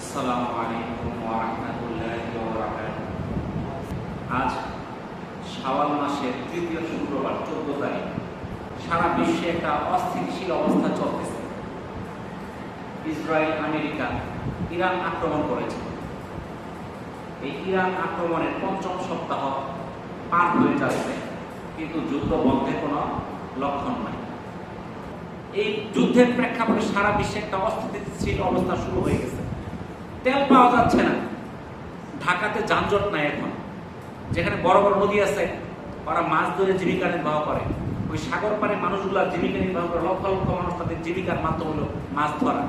আসসালামু আলাইকুম ওয়া রাহমাতুল্লাহি ওয়া বারাকাতুহু। আজ শাওয়াল মাসের তৃতীয় শুক্রবার 14 তারিখ। সারা বিশ্বে একটা অস্থিতিশীল অবস্থা চলতেছে। ইসরায়েল, আমেরিকা ইরান আক্রমণ করেছে। এই ইরান আক্রমণের পঞ্চম সপ্তাহ পার হয়ে যাচ্ছে, কিন্তু যুদ্ধ বন্ধের কোনো লক্ষণ নাই। এই যুদ্ধের প্রেক্ষাপটে সারা বিশ্বে একটা অস্থিতিশীল অবস্থা শুরু হয়ে গেছে। তেল পাওয়া যাচ্ছে না, ঢাকাতে যানজট নাই। এখন যেখানে বড় বড় নদী আছে, ওরা মাছ ধরে জীবিকা নির্বাহ করে। ওই সাগর পাড়ে মানুষগুলা জীবিকা নির্বাহ করে। লক্ষ লক্ষ মানুষ তাদের জীবিকার মাধ্যম হলো মাছ ধরা।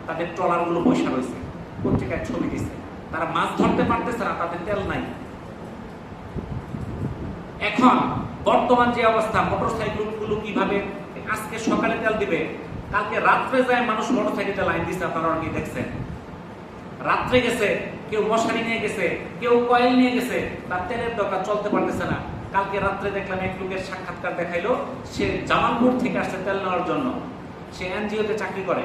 তাদের ট্রলারগুলো বৈশা রয়েছে, পত্রিকায় ছবি দিচ্ছে। তারা মাছ ধরতে পারতেছে না, তাদের তেল নাই। এখন বর্তমান যে অবস্থা, মোটরসাইকেলগুলো কিভাবে আজকে সকালে তেল দিবে, কালকে রাত্রে যায় মানুষ মোটরসাইকেলটা লাইন দিচ্ছে। আপনারা কি দেখছেন? রাত্রে গেছে, কেউ মশারি নিয়ে গেছে, কেউ কয়েল নিয়ে গেছে, তার তেলের দরকার, চলতে পারতেছে না। কালকে রাত্রে দেখলাম এক লোকের সাক্ষাৎকার দেখাইলো, সে জামালপুর থেকে আসছে তেল নেওয়ার জন্য। সে এনজিওতে চাকরি করে,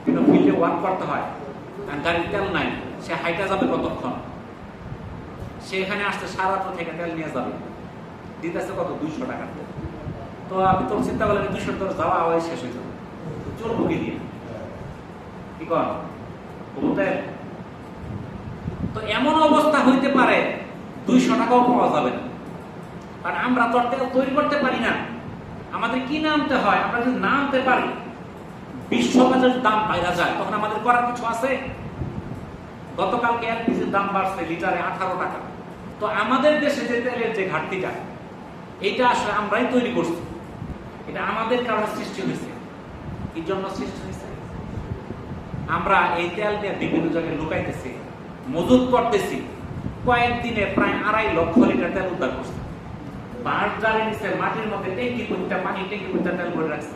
কিন্তু ফিল্ডে ওয়ার্ক করতে হয়, গাড়ির তেল নাই। সে হাইটা যাবে কতক্ষণ? সে এখানে আসছে সারাত্র থেকে তেল নিয়ে যাবে, দিতেছে কত? 200 টাকা। তো আপনি তোর চিন্তা করলেন 200 টাকা যাওয়া আওয়াজ শেষ হয়ে যাবে, চলবো কি দিয়ে? কি কর বলতে? তো এমন অবস্থা হইতে পারে 200 টাকাও পাওয়া যাবে না, কারণ আমরা তো তেল তৈরি করতে পারি না। আমাদের কি নামতে হয়? আমরা যদি নামতে পারি, বিশ্ববাজারের দাম বাইরে যায়, তখন আমাদের করার কিছু আছে? গতকালকে এলপিজির দাম বাড়ছে লিটারে 18 টাকা। তো আমাদের দেশে যে তেলের যে ঘাটতিটা, এটা আসলে আমরাই তৈরি করছি। এটা আমাদের কারণে সৃষ্টি হয়েছে। কি জন্য সৃষ্টি হয়েছে? আমরা এই তেল দিয়ে বিভিন্ন জায়গায় লুকাইতেছি, মজুত করতেছি। কয়েকদিনে প্রায় 2.5 লক্ষ লিটার তেল উদ্ধার করছে। বাঁশ জালের নিচে মাটির মধ্যে ট্যাঙ্কি করতে, পানি ট্যাঙ্কি করতে তেল ভরে রাখছে।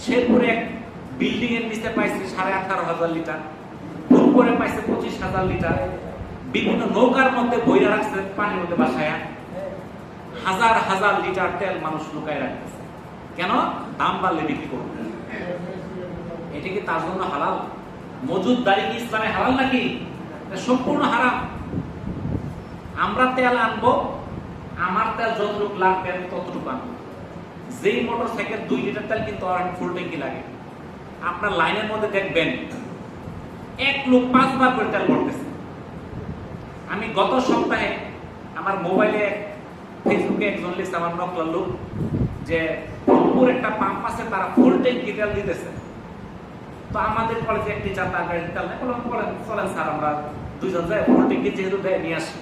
শেরপুরে এক বিল্ডিং এর নিচে পাইছে 18,500 লিটার, উপরে পাইছে 25,000 লিটার। বিভিন্ন নৌকার মধ্যে বইরা রাখছে, পানির মধ্যে বাসায়া হাজার হাজার লিটার তেল মানুষ লুকায় রাখতেছে। কেন? দাম বাড়লে বিক্রি করবে। এটা কি তার জন্য হালাল? মজুদদারি কি ইসলামে হালাল নাকি? সম্পূর্ণ হারাম। আমরা তেল আনবো, আমার তেল যতটুকু লাগবে আমি ততটুকু আনবো। যেই মোটর সাইকেল 2 লিটার তেল কিন্তু ফুল ট্যাঙ্কি লাগে, আপনার লাইনের মধ্যে দেখবেন এক লোক 5 বার করে তেল ভরতেছে। আমি গত সপ্তাহে আমার মোবাইলে ফেসবুকে একজন লিখছে, আমার নকলার লোক, যে রংপুর একটা পাম্প আছে, তারা ফুল ট্যাঙ্কি তেল দিতেছে। তো আমাদের কলেজে একটি চার তার গাড়ি তেল নেই, বলেন চলেন স্যার আমরা দুইজন যাই, ফুল ট্যাঙ্কি যেহেতু দেয় নিয়ে আসি।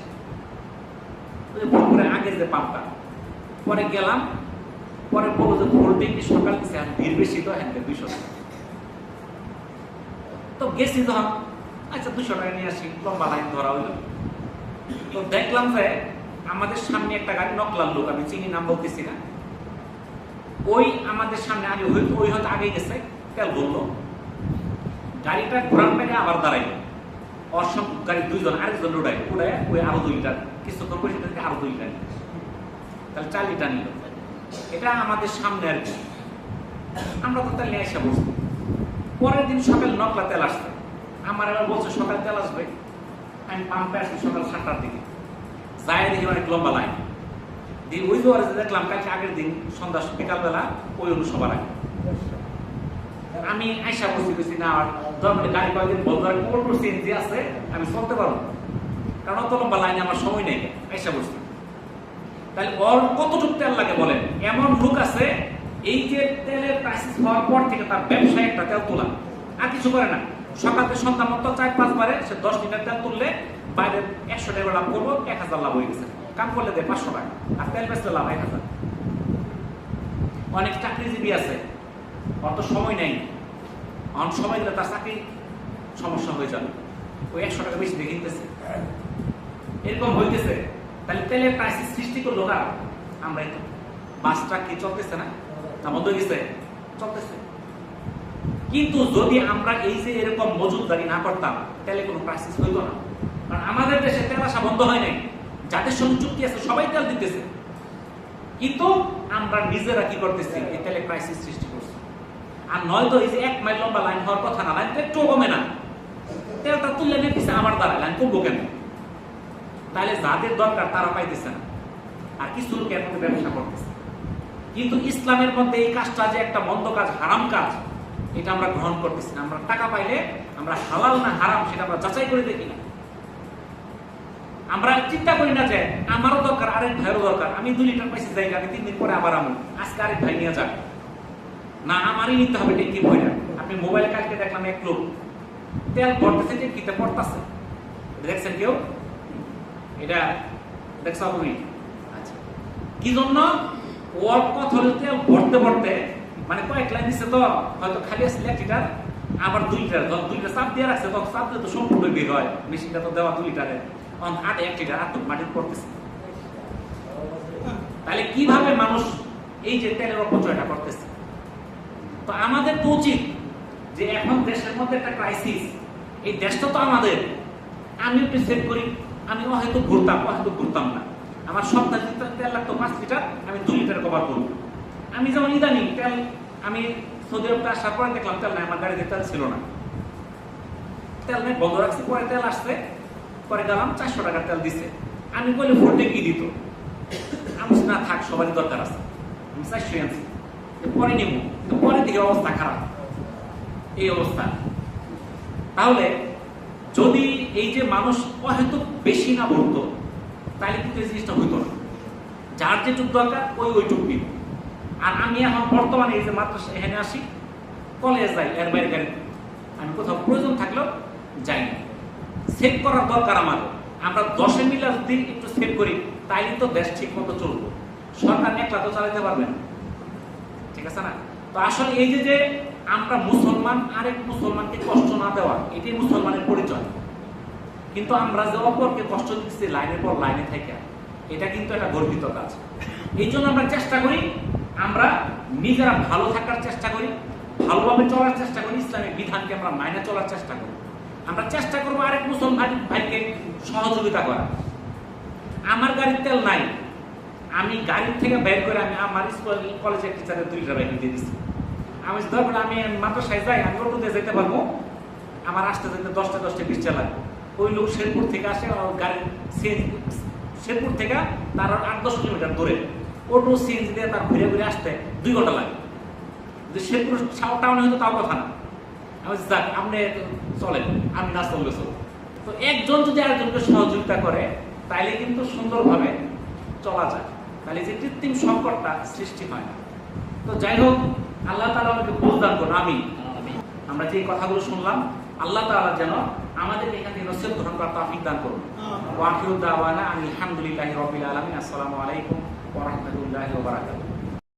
ভোরপুরে আগে যে পাম্পটা, পরে গেলাম, পরে বলবো যে ফুল ট্যাঙ্কি সকাল দিচ্ছে, ভিড় বেশি তো হ্যাঁ 200 টাকা। তো গেছি যখন, আচ্ছা 200 টাকা নিয়ে আসি, লম্বা লাইন ধরা হইল। তো দেখলাম যে আমাদের সামনে একটা গাড়ি, নকলার লোক, আমি চিনি, নাম বলতেছি না, ওই আমাদের সামনে আগে ওই হয়তো আগে গেছে, তেল বললো, গাড়িটা ঘোরার মেঘে আবার দাঁড়াইল। অসংখ্য গাড়ি, 2 জন, আরেকজন উড়ায় ওই আরো 2 লিটার, কিছুক্ষণ পরে সেটা থেকে আরো 2 লিটার, তাহলে 4 লিটার নিল। এটা আমাদের সামনে আর কি। আমরা তো তেল নিয়ে এসে বসছি। পরের দিন সকাল নকলা তেল আসছে, আমার এবার বলছে সকাল তেল আসবে। আমি পাম্পে আসছি সকাল 7টার দিকে, যাই দেখি অনেক লম্বা লাইন দিয়ে। ওই যে দেখলাম কালকে আগের দিন সন্ধ্যা বিকালবেলা ওই অনুসভার আগে আমি আইসা বসছি না, দরকারে গাড়ি কয়েকদিন বন্ধ সিএনজি আছে, আমি চলতে পারবো, কারণ অত লম্বা লাইনে আমার সময় নেই। আইসা বসছি, তাহলে ওর কতটুকু তেল লাগে বলেন? এমন লোক আছে, এই যে তেলের ক্রাইসিস হওয়ার পর থেকে তার ব্যবসায় একটা তেল তোলা, আর কিছু করে না। সকাল থেকে সন্ধ্যা মতো 4-5 বারে সে 10 লিটার তেল তুললে বাইরে 100 টাকা লাভ করবো, 1000 লাভ হয়ে গেছে। কাম করলে দেয় 500 টাকা, আর তেল বেচলে লাভ 1000। অনেক চাকরিজীবী আছে, অত সময় নেই, অনেক সময় দিলে তার চাকরি সমস্যা হয়ে যাবে, ওই 100 টাকা বেশি দিয়ে কিনতেছে, এরকম হইতেছে। তাহলে তেলের ক্রাইসিস সৃষ্টি করলো কারা? আমরাই তো। বাসটা কি চলতেছে না? বন্ধ হয়ে গেছে? চলতেছে। কিন্তু যদি আমরা এই যে এরকম মজুদদারি না করতাম, তাহলে কোনো ক্রাইসিস হইতো না। কারণ আমাদের দেশে তেল আসা বন্ধ হয় নাই, যাদের সঙ্গে চুক্তি আছে সবাই তেল দিতেছে, কিন্তু আমরা নিজেরা কি করতেছি? এই তেলে ক্রাইসিস সৃষ্টি করছি। আর নয়তো এই যে 1 মাইল লম্বা লাইন হওয়ার কথা না, লাইন তো একটু কমে না, তেল দিছে আমার দ্বারা, আমি করবো কেন? তাহলে যাদের দরকার তারা পাইতেছে না, আর কিছু লোক এর মধ্যে ব্যবসা করতেছে। কিন্তু ইসলামের মধ্যে এই কাজটা যে একটা মন্দ কাজ, হারাম কাজ, এটা আমরা গ্রহণ করতেছি না। আমরা টাকা পাইলে আমরা হালাল না হারাম সেটা আমরা যাচাই করে দেখি না। আমরা চিন্তা করি না যে আমারও দরকার, আরেক ভাইয়েরও দরকার, আমি 2 লিটার পাইছি জায়গা, আমি 3 দিন পরে আবার আমু, আজকে আরেক ভাই নিয়ে যাক না, আমারই নিতে হবে ট্যাঙ্কি ভরে। আপনি মোবাইল কালকে দেখলাম এক লোক তেল ভরতেছে, ট্যাঙ্কিতে পড়তেছে, দেখছেন কেউ? এটা দেখছ তুমি? আচ্ছা, কি জন্য? ওর কথা তেল ভরতে ভরতে মানে কয়েক লাইন দিচ্ছে, তো হয়তো খালি আসলে 1 লিটার, আবার 2 লিটার, 2 লিটার চাপ দিয়ে রাখছে, তখন চাপ দিলে তো সম্পূর্ণ বের হয়, মেশিনটা তো দেওয়া 2 লিটারের, 1 লিটার আর মাটির পড়তেছে। তাহলে কিভাবে মানুষ এই যে তেলের অপচয়টা করতেছে? তো আমাদের তো উচিত যে এখন দেশের মধ্যে একটা ক্রাইসিস, এই দেশটা তো আমাদের, আমি একটু সেভ করি, আমি হয়তো ঘুরতাম না, আমার সপ্তাহে তেল লাগতো 5 লিটার, আমি 2 লিটার কভার করবো। আমি যেমন ইদানিং তেল, আমি সৌদি আরব আসার পরে দেখলাম তেল নাই, আমার গাড়িতে তেল ছিল না, তেল নেই, বন্ধ রাখছি, পরে তেল আসছে, পরে গেলাম 400 টাকার তেল দিচ্ছে, আমি বলি ভোল্টে কি দিত, আমি না থাক, সবারই দরকার আছে, আমি 400 আনছি, পরে নেব, পরে দিকে অবস্থা খারাপ, এই অবস্থা। তাহলে যদি এই যে মানুষ হয়তো বেশি না ভরতো, তাহলে কিন্তু এই জিনিসটা হইতো না। যার যেটুক দরকার ওইটুক নিব। আর আমি এখন বর্তমানে এই যে মাত্র এখানে আসি, কলেজ যাই, এর বাইরে গাড়ি আমি কোথাও প্রয়োজন থাকলেও যাই না। সেভ করার দরকার আমার। আমরা 10 মিলে যদি একটু সেভ করি, তাইলে তো দেশ ঠিক মতো চলবো। সরকার একলা তো চালাতে পারবে না, ঠিক আছে না? তো আসলে এই যে আমরা মুসলমান, আরেক মুসলমানকে কষ্ট না দেওয়া, এটাই মুসলমানের পরিচয়। কিন্তু আমরা যে অপরকে কষ্ট দিচ্ছি লাইনের পর লাইনে থেকে, এটা কিন্তু একটা গর্বিত কাজ। এই জন্য আমরা চেষ্টা করি, আমরা নিজেরা ভালো থাকার চেষ্টা করি, ভালোভাবে চলার চেষ্টা করি, ইসলামিক বিধানকে আমরা মাইনে চলার চেষ্টা করি। আমরা চেষ্টা করবো আরেক মুসলমান ভাইকে সহযোগিতা করা। আমার গাড়ির তেল নাই, আমি গাড়ির থেকে বের করে আমি আমার স্কুল কলেজের টিচারের 2 লিটার বাইক দিয়ে দিচ্ছি। আমি ধরবেন আমি মাদ্রাসায় যাই, আমি অটোতে যেতে পারবো, আমার আসতে যেতে 10টা 20 লাগবে। ওই লোক শেরপুর থেকে আসে, গাড়ি শেরপুর থেকে তার 8-10 কিলোমিটার দূরে, অটো সিএনজি দিয়ে তার ঘুরে ঘুরে আসতে 2 ঘন্টা লাগে। যদি শেরপুর টাউনে হয়তো তাও কথা না, আমি যাক আপনি চলেন, আমি না চললে চল। তো একজন যদি আরেকজনকে সহযোগিতা করে, তাইলে কিন্তু সুন্দরভাবে চলা যায়, তাহলে যে কৃত্রিম সংকটটা সৃষ্টি হয় না। তো যাই হোক, আল্লাহ তাআলা আমাকে বুঝদান করুন। আমরা যে কথাগুলো শুনলাম, আল্লাহ তাআলা যেন আমাদের এখান থেকে নসিহত গ্রহণ করার তৌফিক দান করুন। ওয়া আখিরু দাওয়ানা আলহামদুলিল্লাহি রাব্বিল আলামিন। আসসালামু আলাইকুম ওয়া রাহমাতুল্লাহি ওয়া বারাকাতুহু।